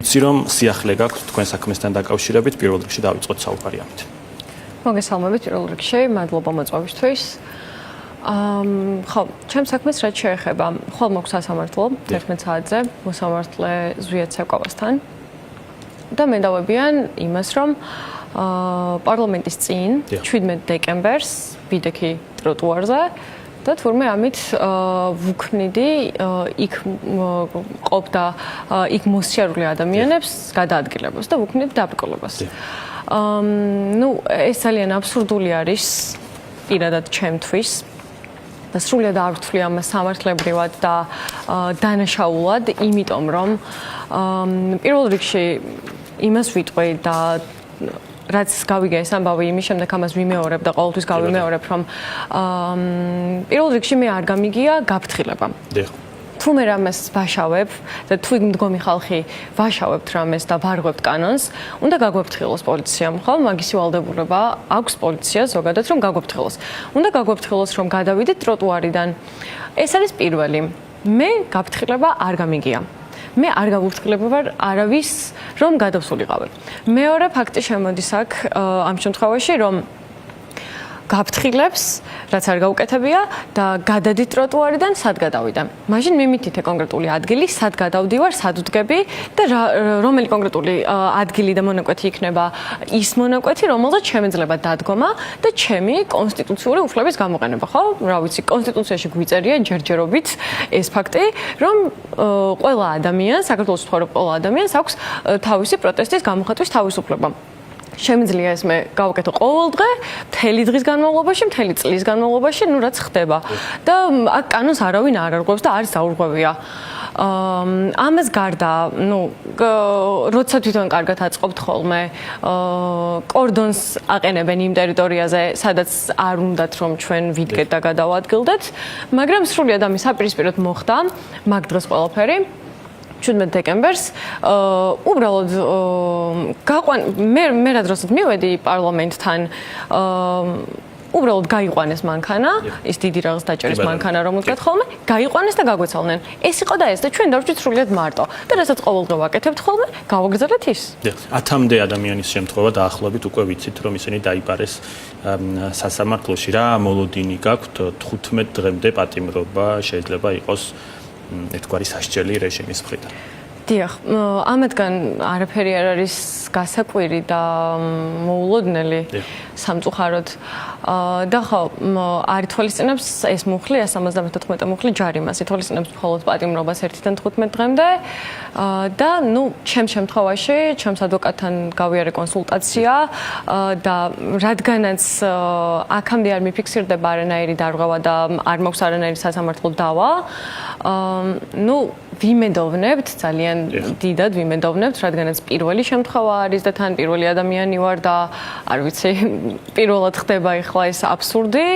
ვიცი რომ სიახლე გაქვთ თქვენ საქმესთან დაკავშირებით, პირველ რიგში დავიწყოთ საუბარი ამით. მოგესალმებით პირველ რიგში, მადლობა მოწვევისთვის. ხო, ჩემს საქმეს რაც შეეხება, ხვალ მოგვს სასამართლო 11 საათზე მოსამართლე ზვიად საკავასთან და მე დავებიან იმას, რომ პარლამენტის წინ 17 დეკემბერს ვიდექი ტროტუარზე და თურმე ამით ვუქმნიდი იქ ყოფდა იქ მოსიარული ადამიანებს გადაადგილებას და ვუქმნიდი დაბრკოლებას. ნუ ეს ძალიან აბსურდული არის პირადად ჩემთვის და სრულიად არ ვთვლი ამას სამართლებრივად და დანაშაულად, იმიტომ რომ პირველ რიგში იმას ვიტყვი და რაც გავიგე ეს ამბავი იმის შემდეგ ამას ვიმეორებ და ყოველთვის გავიმეორებ, რომ პირველ რიგში მე არ გამიგია გაფრთხილება. თუ მე რამეს ვაშავებ და თუ იქ მდგომი ხალხი ვაშავებთ რამეს და ვარღვევთ კანონს, უნდა გაგვეფრთხილოს პოლიციამ, ხო? მაგისი ვალდებულება აქვს პოლიციას ზოგადად, რომ გაგვეფრთხილოს. უნდა გაგვეფრთხილოს, რომ გადავიდეთ ტროტუარიდან. ეს არის პირველი. მე გაფრთხილება არ გამიგია. მე არ გავუფრთხილებ ვარ არავის, რომ გადავსულიყავი. მეორე ფაქტი შემოდის აქ ამ შემთხვევაში, რომ გაფრთხილებს, რაც არ გაუკეთებია და გადადით ტროტუარიდან, სად გადავიდა. მაშინ მიმითითე კონკრეტული ადგილი, სად გადავდივარ, სად ვდგები და რომელი კონკრეტული ადგილი და მონაკვეთი იქნება ის მონაკვეთი, რომელზეც შემეძლება დადგომა და ჩემი კონსტიტუციური უფლების გამოყენება, ხო? რა ვიცი, კონსტიტუციაში გვიწერია ჯერჯერობით ეს ფაქტი, რომ ყველა ადამიანს, საქართველოს ცხოვრობ ყველა ადამიანს აქვს თავისი პროტესტის გამოხატვის თავისუფლება. შემიძლია ეს მე გავაკეთო ყოველ დღე, მთელი დღის განმავლობაში, მთელი წლის განმავლობაში, ნუ რაც ხდება. და აქ კანონს არავინ არ არღვევს და არის დაურღვევია. ამას გარდა, ნუ როცა თვითონ კარგად აწყობთ ხოლმე, კორდონს აყენებენ იმ ტერიტორიაზე, სადაც არ უნდათ რომ ჩვენ ვიდგეთ და გადავადგილდეთ, მაგრამ სრულიად ამის საპირისპიროდ მოხდა მაგ დღეს ყველაფერი. 17 დეკემბერს უბრალოდ მე რა დროსაც მივედი პარლამენტთან უბრალოდ გაიყვანეს მანქანა, ის დიდი რაღაც დაჭერის მანქანა რომ ვთქვათ ხოლმე, გაიყვანეს და გაგვეცალნენ. ეს იყო და ეს და ჩვენ დავჭრით სრულიად მარტო. და რასაც ყოველდღე ვაკეთებთ ხოლმე, გავაგრძელეთ ის. 10-მდე ადამიანის შემთხვევა დაახლოებით უკვე ვიცით, რომ ისინი დაიბარეს სასამართლოში. რა მოლოდინი გაქვთ 15 დღემდე პატიმრობა შეიძლება იყოს ეთქვარი სასჯელი რეჟიმის მხრიდან. დიახ, ამათგან არაფერი არ არის გასაკვირი და მოულოდნელი სამწუხაროდ. და ხო, არ ითვალისწინებს ეს მუხლი 174 მუხლი ჯარიმას, ითვალისწინებს მხოლოდ პატიმრობას 1-დან 15 დღემდე. და ნუ ჩემს შემთხვევაში, ჩემს ადვოკატთან გავიარე კონსულტაცია და რადგანაც აქამდე არ მიფიქსირდება არანაირი დარღვევა და არ მაქვს არანაირი სასამართლო დავა, ნუ ვიმედოვნებთ, ძალიან დიდად ვიმედოვნებთ, რადგანაც პირველი შემთხვევა არის და თან პირველი ადამიანი ვარ და არ ვიცი, პირველად ხდება ახლა ეს აბსურდი.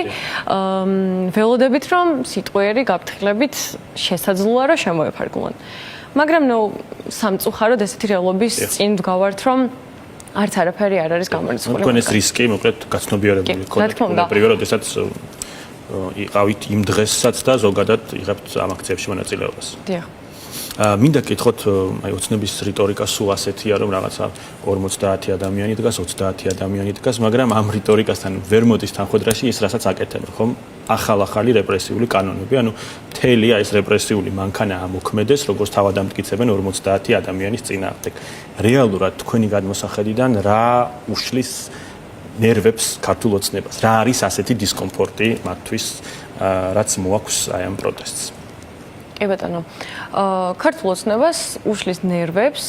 ველოდებით რომ სიტყვიერი გაფრთხილებით შესაძლოა რომ შემოეფარგლონ. მაგრამ ნუ სამწუხაროდ ესეთი რეალობის წინ ვდგავართ, რომ არც არაფერი არ არის გამორიცხული. თქვენ ეს რისკი მოკლედ გაცნობიერებული ქონდეთ, როდესაც იყავით იმ დღესაც და ზოგადად იღებთ ამ აქციებში მონაწილეობას. დიახ. მინდა გითხოთ, აი ოცნების რიტორიკა სულ ასეთია, რომ რაღაცა 50 ადამიანი დგას, 20 ადამიანი დგას, მაგრამ ამ რიტორიკასთან ვერ მოდის თანხმედრაში ის, რასაც აკეთებენ, ხომ? ახალი რეპრესიული კანონები, ანუ მთელია ეს რეპრესიული მანქანა ამოქმედეს, როგორც თავადამტკიცებენ 50 ადამიანის წინააღმდეგ. რეალურად თქვენი გადმოსახედიდან რა უშლის ნერვებს ქართულ ოცნებას? რა არის ასეთი დისკომფორტი მათთვის, რაც მოაქვს აი ამ პროტესტს? კი ბატონო. ქართულ ოცნებას უშლის ნერვებს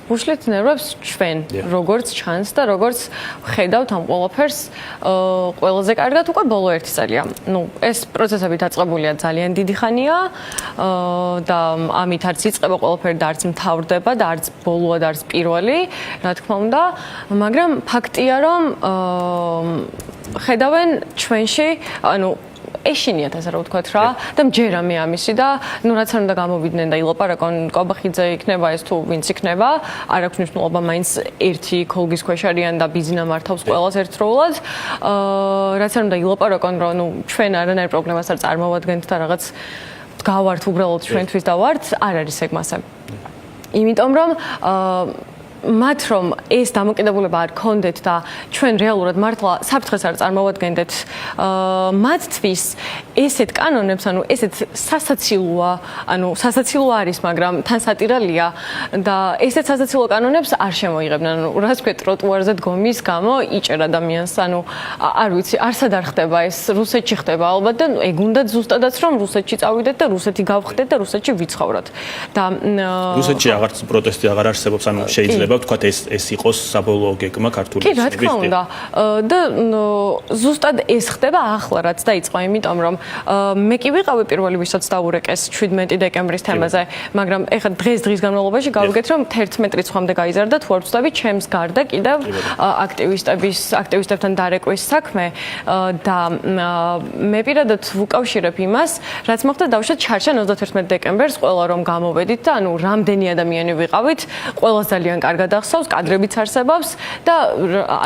ჩვენ, როგორც ჩანს და როგორც ხედავთ ამ ყველაფერს, ყველაზე კარგად უკვე ბოლო 1 წელია. ნუ ეს პროცესები დაწყებულია ძალიან დიდი ხანია და ამით არც იწყება ყველაფერი და არც მთავრდება და არც ბოლოა და არც პირველი, რა თქმა უნდა, მაგრამ ფაქტია, რომ ხედავენ ჩვენში, ანუ ეშინიათ ასე რა ვთქვათ რა და მჯერა მე ამისი და ნუ რაც არ უნდა გამოვიდნენ და ილაპარაკონ კობახიძე იქნება ეს თუ ვინც იქნება არ აქვს მნიშვნელობა მაინც ერთი ქოლგის ქვეშ არიან და ბიზნა მართავს ყველას ერთდროულად რაც არ უნდა ილაპარაკონ რომ ნუ ჩვენ არანაირ პრობლემას არ წარმოვადგენთ და რაღაც გავართ უბრალოდ ჩვენთვის და ვართ არ არის ეგ მასე იმიტომ რომ მათ რომ ეს დამოკიდებულება არ ქონდეთ და ჩვენ რეალურად მართლა საფრთხეს არ წარმოვადგენდეთ მათთვის ესეთ კანონებს, ანუ ესეთ სასაცილოა, ანუ სასაცილო არის, მაგრამ თან სატირალია და ესეთ სასაცილო კანონებს არ შემოიღებდნენ. ანუ რას ვქვი, ტროტუარზე დგომის გამო იჭერ ადამიანს, ანუ არ ვიცი, არსად არ ხდება ეს, რუსეთში ხდება ალბათ და ეგ უნდა ზუსტადაც რომ რუსეთში წავიდეთ და რუსეთი გავხდეთ და რუსეთში ვიცხოვროთ. და რუსეთში აღარც პროტესტი აღარ არსებობს, ანუ შეიძლება ვთქვათ ეს იყოს საბოლოო გეგმა ქართული კი, რა თქმა უნდა. და ზუსტად ეს ხდება ახლა რაც დაიწყო, იმიტომ რომ მე კი ვიყავი პირველი, ვისაც დაურეკეს 17 დეკემბრის თემაზე, მაგრამ ეხლა დღის განმავლობაში გავიგეთ, რომ 11 რიცხვამდე გაიზარდა, თუ არ ვცდები, ჩემს გარდა კიდევ აქტივისტებთან დარეკვის საქმე და მე პირადად ვუკავშირებ იმას, რაც მოხდა დავუშვათ ჩარჩა 31 დეკემბერს, ყველა რომ გამოვედით და ანუ რამდენი ადამიანი ვიყავით, ყველას ძალიან კარგად ახსოვს, კადრებიც არსებობს და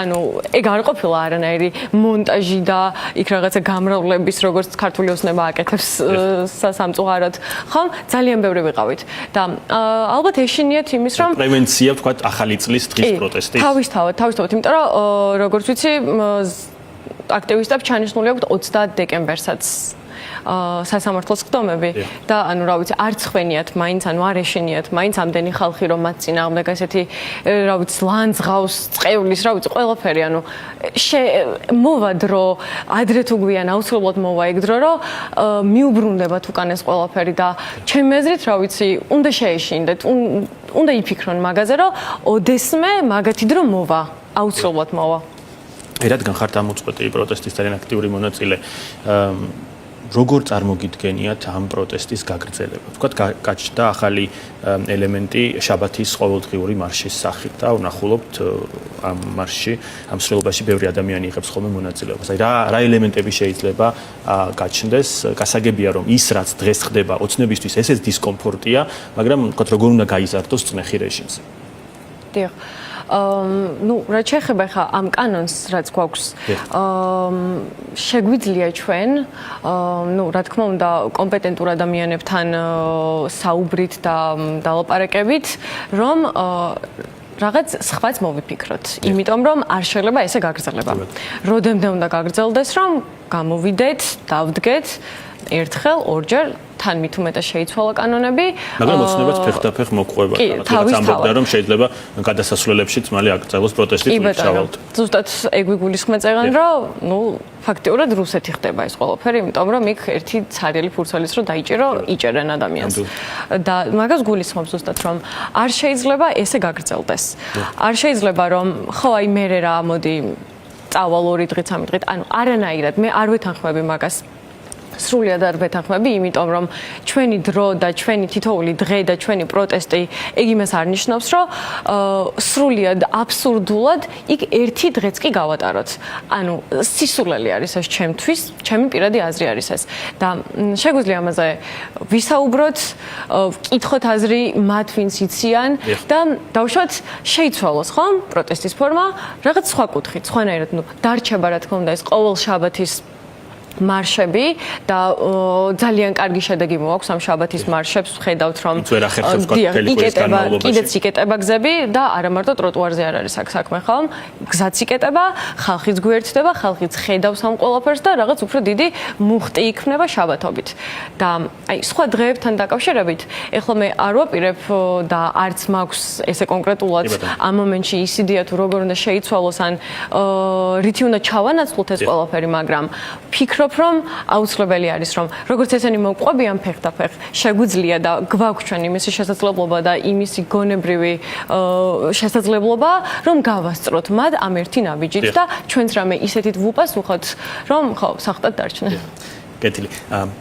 ანუ ეგ არ ყოფილა არანაირი მონტაჟი და იქ რაღაცა გამრავლების, როგორც ქართული ოცნება აკეთებს სამწუხაროდ. ხომ? ძალიან ბევრი ვიყავით. და ალბათ ეშინიათ იმის, რომ პრევენცია, ვთქვათ, ახალი წლის დღის პროტესტის. თავისთავად, იმიტომ რომ როგორც ვიცი, აქტივისტებს ჩანიშნული აქვთ 30 დეკემბერსაც სასამართლოს ხდომები და ანუ რა ვიცი არ ცხვენიათ მაინც ანუ არ ეშინიათ მაინც ამდენი ხალხი რომ მათ წინააღმდეგ ესეთი რა ვიცი ლანძღავს წყევლის რა ვიცი ყველაფერი ანუ მოვა დრო ადრე თუ გვიან აუცილებლად მოვა ეგ დრო რომ მიუბრუნდებათ უკან ეს ყველაფერი და ჩემი აზრით რა ვიცი უნდა შეეშინდეთ უნდა იფიქრონ მაგაზე რომ ოდესმე მაგათი დრო მოვა აუცილებლად მოვა რადგან ხართ ამ უწყვეტი პროტესტის ძალიან აქტიური მონაწილე როგორ წარმოგიდგენიათ ამ პროტესტის გაგრძელება? ვთქვათ, გაჩნდა ახალი ელემენტი შაბათის ყოველდღიური მარშის სახით და ვნახულობთ ამ მარშში, ამ სრულობაში ბევრი ადამიანი იღებს ხოლმე მონაწილეობას. აი რა ელემენტები შეიძლება გაჩნდეს? გასაგებია რომ ის რაც დღეს ხდება ოცნებისთვის ესეც დისკომფორტია, მაგრამ ვთქვათ, როგორ უნდა გაიზარდოს წნეხი რეჟიმზე? დიახ. ну, რაც შეეხება ხა ამ კანონს, რაც გვაქვს, შეგვიძლია ჩვენ, ну, რა თქმა უნდა, კომპეტენტურ ადამიანებთან საუბრით და დალაპარაკებით, რომ რაღაც სხვაც მოვიფიქროთ, იმიტომ რომ არ შეიძლება ესე გაგრძელება. როდემდე უნდა გაგრძელდეს, რომ გამოვიდეთ, დავდგეთ ერთხელ, ორჯერ თან მით უმეტეს შეიცვალა კანონები. მაგრამ ოცნებაც ფეხდაფეხ მოყვება. რაღაც ამბობდა რომ შეიძლება გადასასვლელებშიც მალე აკრძალოს პროტესტი წავალთ. ზუსტად ეგ ვიგულისხმე წეგან რომ, ну, ფაქტიურად რუსეთი ხდება ეს ყველაფერი, იმიტომ რომ იქ ერთი ცარიელი ფურცელის რო დაიჭირო, იჭერენ ადამიანს. და მაგას გულისხმობ ზუსტად რომ არ შეიძლება ესე გაგრძელდეს. არ შეიძლება რომ ხო აი მე რა მოდი წავალ 2 დღით 3 დღით, ანუ არანაირად მე არ ვეთანხმები მაგას. სრულიად არ ვეთანხმები, იმიტომ რომ ჩვენი დრო და ჩვენი თითოეული დღე და ჩვენი პროტესტი ეგ იმას არ ნიშნავს, რომ სრულიად აბსურდულად იქ ერთი დღეც კი გავატაროთ. ანუ სისულელი არის ეს ჩემთვის, ჩემი პირადი აზრი არის ეს. და შეგვიძლია ამაზე ვისაუბროთ, ვკითხოთ აზრი მათ ვინც იციან და დავუშვათ შეიცვალოს, ხო? პროტესტის ფორმა, რაღაც სხვა კუთხით, სხვანაირად, ну, დარჩება რა თქმა უნდა ეს ყოველ შაბათის მარშები და ძალიან კარგი შედეგი მოაქვს ამ შაბათის მარშებს ვხედავთ რომ კიდეც იკეტება გზები და არა მარტო ტროტუარზე არ არის აქ საქმე ხო გზაც იკეტება ხალხიც გვერდდება ხალხიც ხედავს ამ ყველაფერს და რაღაც უფრო დიდი მუხტი იქნება შაბათობით და აი სხვა დღეებთან დაკავშირებით ეხლა მე არ ვაპირებ და არც მაქვს ესე კონკრეტულად ამ მომენტში ის იდეა თუ როგორ უნდა შეიცვალოს ან რითი უნდა ჩავანაცვლოთ ეს ყველაფერი მაგრამ ფიქრობ რომ აუცილებელი არის რომ როგორც ესენი მოვყვებიან ფეხდაფეხ შეგვიძლია და გვაქვს ჩვენ იმისი შესაძლებლობა და იმისი გონებრივი შესაძლებლობა რომ გავასწროთ მათ ამ ერთი ნაბიჯით და ჩვენც რამე ისეთით ვუპას ვუხოთ რომ ხო სახტად დარჩნენ კეთილი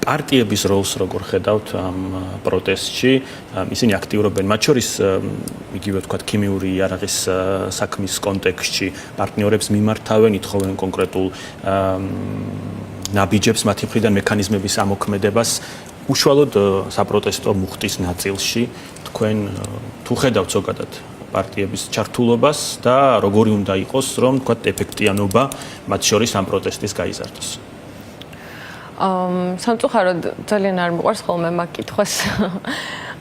პარტიების როლს როგორ ხედავთ ამ პროტესტში ისინი აქტიურობენ მათ შორის იგივე ვთქვათ ქიმიური იარაღის საქმის კონტექსტში პარტნიორებს მიმართავენ ითხოვენ კონკრეტულ ნაბიჯებს მათი მხრიდან მექანიზმების ამოქმედებას უშუალოდ საპროტესტო მუხტის ნაწილში თქვენ თუ ხედავთ ზოგადად პარტიების ჩართულობას და როგორი უნდა იყოს რომ თქვათ ეფექტიანობა მათ შორის ამ პროტესტის გაიზარდოს სამწუხაროდ ძალიან არ მიყვარს ხოლმე მაგ კითხვას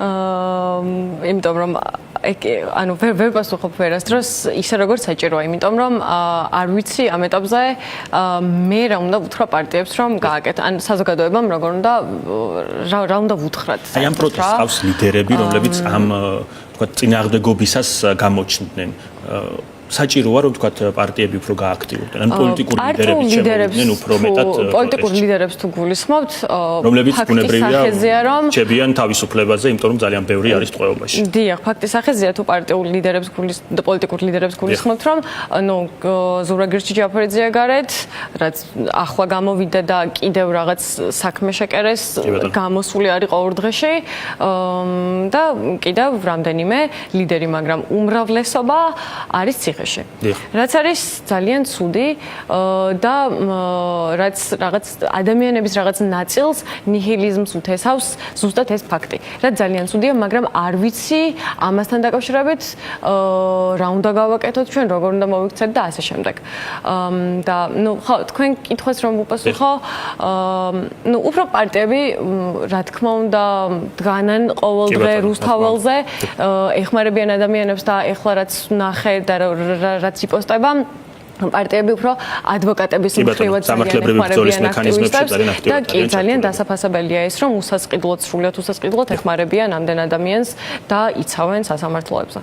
იმიტომ რომ ანუ ვერ პასუხობ ვერასდროს ისე როგორც საჭიროა, იმიტომ რომ არ ვიცი ამ ეტაპზე მე რა უნდა ვუთხრა პარტიებს რომ გააკეთო. ან საზოგადოებამ როგორ უნდა რა უნდა ვუთხრათ. აი ამ პროტესტს ყავს ლიდერები, რომლებიც ამ თქვა წინააღმდეგობისას გამოჩნდნენ. საჭიროა რომ თქვა პარტიები უფრო გააქტიურდნენ. ან პოლიტიკური ლიდერები შემოვიდნენ უფრო მეტად პოლიტიკური ლიდერებს თუ გულისხმობთ, რომლებიც ბუნებრივია რომ ჩებიან თავისუფლებაზე, იმიტომ რომ ძალიან ბევრი არის ტყვეობაში. დიახ, ფაქტის სახეზეა თუ პოლიტიკურ ლიდერებს გულისხმობთ, რომ ნუ ზურაგირჩი ჯაფერიძეა გარეთ, რაც ახლა გამოვიდა და კიდევ რაღაც საქმე შეკერეს, გამოსული არ იყო ორ დღეში და კიდევ რამდენიმე ლიდერი, მაგრამ უმრავლესობა არის ციხეში. რაც არის ძალიან ცუდი და რაც რაღაც ადამიანების რაღაც ნაწილს ნიჰილიზმს უთესავს ზუსტად ეს ფაქტი. რაც ძალიან ცუდია, მაგრამ არ ვიცი ამასთან დაკავშირებით რა უნდა გავაკეთოთ ჩვენ, როგორ უნდა მოვიქცეთ და ასე შემდეგ. და ნუ ხო, თქვენ კითხვას რომ უპასუხო, ნუ უფრო პარტიები რა თქმა უნდა დგანან ყოველდღე რუსთაველზე, ეხმარებიან ადამიანებს და ეხლა რაც ნახე და რაც იპოსტება პარტიები უფრო ადვოკატების მხრივად ძალიან ეხმარებიან და კი ძალიან დასაფასებელია ის რომ უსასყიდლოდ სრულიად ეხმარებიან ამდენ ადამიანს და იცავენ სასამართლოებზე.